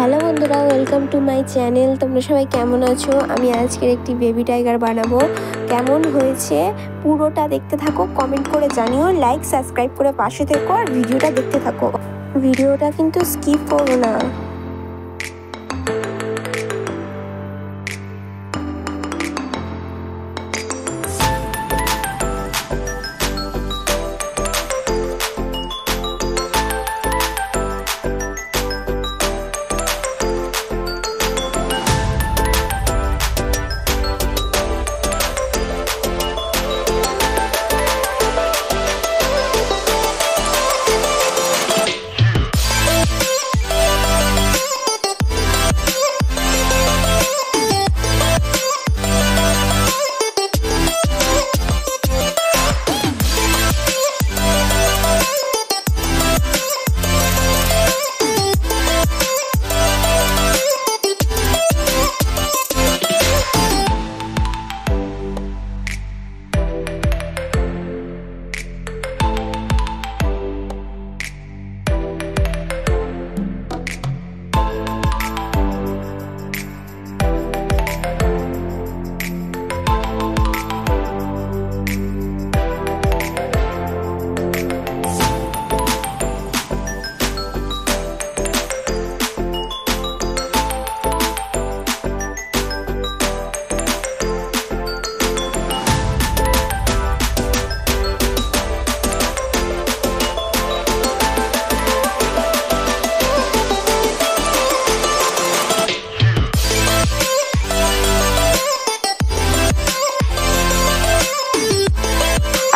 Hello বন্ধুরা, welcome to my channel. তোমরা সবাই কেমন আছো? আমি আজকের একটি বেবি টাইগার বানাবো। কেমন হয়েছে পুরোটা দেখতে থাকো, কমেন্ট করে জানিও, লাইক সাবস্ক্রাইব করে পাশে থেকো আর ভিডিওটা দেখতে থাকো। ভিডিওটা কিন্তু স্কিপ করো না।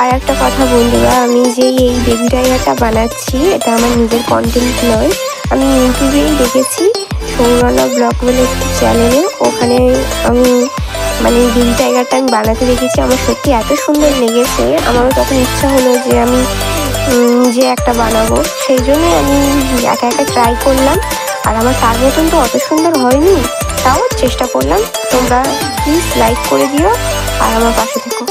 আর একটা কথা বন্ধুরা, আমি যে এই বেবি টাইগারটা বানাচ্ছি এটা আমার নিজের কন্টেন্ট নয়, আমি ইউটিউবেই দেখেছি সৌরনা ব্লগ বলে একটি চ্যানেলে। ওখানে আমি বেবি টাইগারটা আমি বানাতে দেখেছি। আমার সত্যি এত সুন্দর লেগেছে, আমারও তখন ইচ্ছা হলো যে আমি নিজে একটা বানাবো। সেই জন্যই আমি একা একা ট্রাই করলাম। আর আমার তার মতন তো অত সুন্দর হয়নি, তাও চেষ্টা করলাম। তোমরা প্লিজ লাইক করে দিও আর আমার পাশে থেকো।